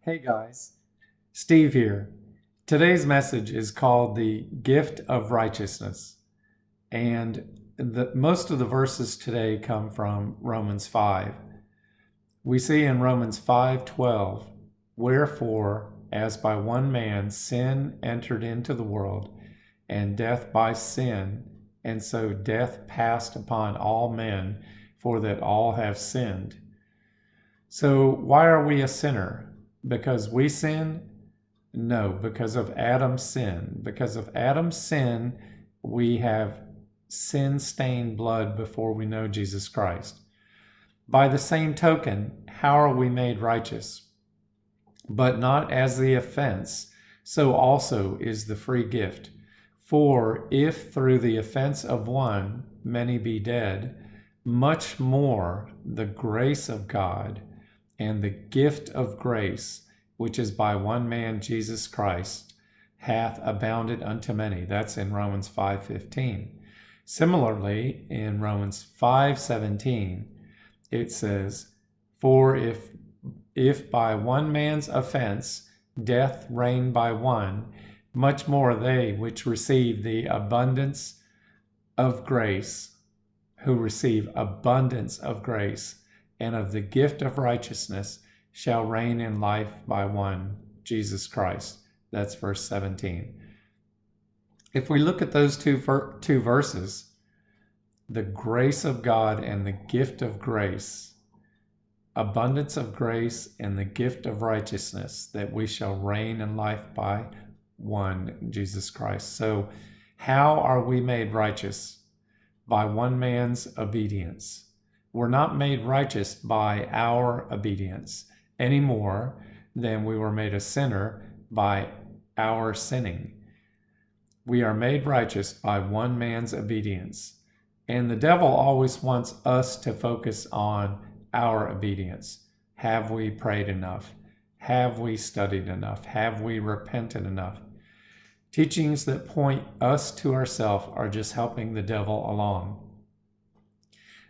Hey guys, Steve here. Today's message is called the gift of righteousness. And most of the verses today come from Romans 5. We see in Romans 5:12, wherefore, as by one man sin entered into the world, and death by sin, and so death passed upon all men, for that all have sinned. So why are we a sinner? Because we sin? No, because of Adam's sin. Because of Adam's sin, we have sin-stained blood before we know Jesus Christ. By the same token, how are we made righteous? But not as the offense, so also is the free gift. For if through the offense of one many be dead, much more the grace of God and the gift of grace, which is by one man, Jesus Christ, hath abounded unto many. That's in Romans 5:15. Similarly, in Romans 5:17, it says, for if by one man's offense death reigned by one, much more they which receive the abundance of grace, who receive abundance of grace, and of the gift of righteousness shall reign in life by one, Jesus Christ. That's verse 17. If we look at those two verses, the grace of God and the gift of grace, abundance of grace and the gift of righteousness, that we shall reign in life by one, Jesus Christ. So how are we made righteous? By one man's obedience. We're not made righteous by our obedience any more than we were made a sinner by our sinning. We are made righteous by one man's obedience. And the devil always wants us to focus on our obedience. Have we prayed enough? Have we studied enough? Have we repented enough? Teachings that point us to ourselves are just helping the devil along.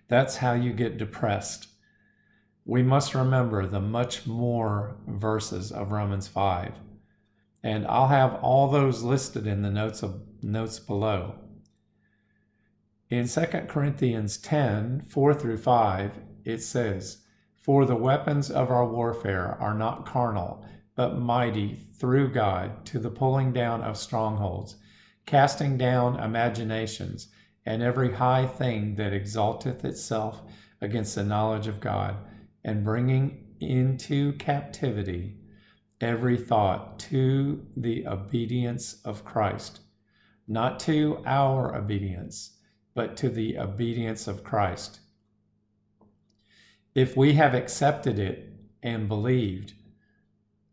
That's how you get depressed. We must remember the much more verses of Romans 5. And I'll have all those listed in the notes below. In 2 Corinthians 10, 4 through 5, it says, for the weapons of our warfare are not carnal, but mighty through God to the pulling down of strongholds, casting down imaginations, and every high thing that exalteth itself against the knowledge of God, and bringing into captivity every thought to the obedience of Christ. Not to our obedience, but to the obedience of Christ. If we have accepted it and believed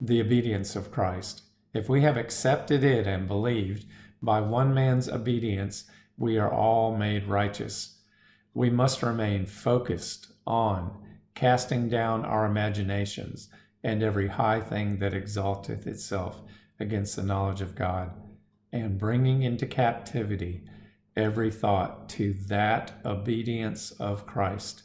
the obedience of Christ, if we have accepted it and believed by one man's obedience, we are all made righteous. We must remain focused on casting down our imaginations and every high thing that exalteth itself against the knowledge of God, and bringing into captivity every thought to that obedience of Christ.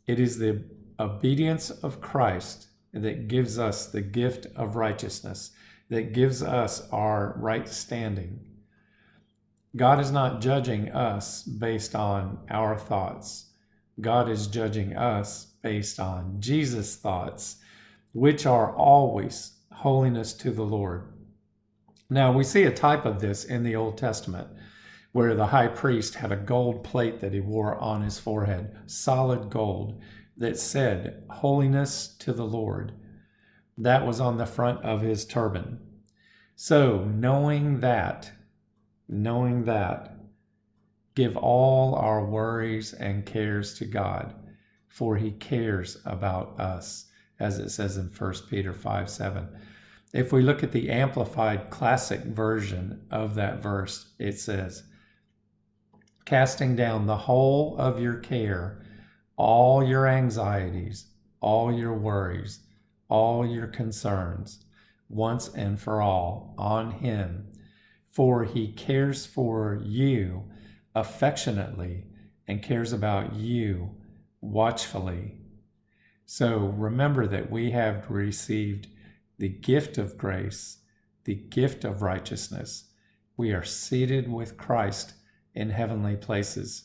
It is the obedience of Christ that gives us the gift of righteousness, that gives us our right standing. God is not judging us based on our thoughts. God is judging us based on Jesus' thoughts, which are always holiness to the Lord. Now, we see a type of this in the Old Testament, where the high priest had a gold plate that he wore on his forehead, solid gold, that said, holiness to the Lord. That was on the front of his turban. So, knowing that, give all our worries and cares to God, for he cares about us, as it says in 1 Peter 5:7. If we look at the Amplified Classic version of that verse, it says, casting down the whole of your care, all your anxieties, all your worries, all your concerns, once and for all, on him, for he cares for you affectionately and cares about you watchfully. So remember that we have received the gift of grace, the gift of righteousness. We are seated with Christ in heavenly places.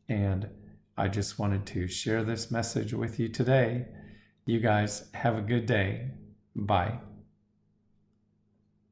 And I just wanted to share this message with you today. You guys have a good day. Bye.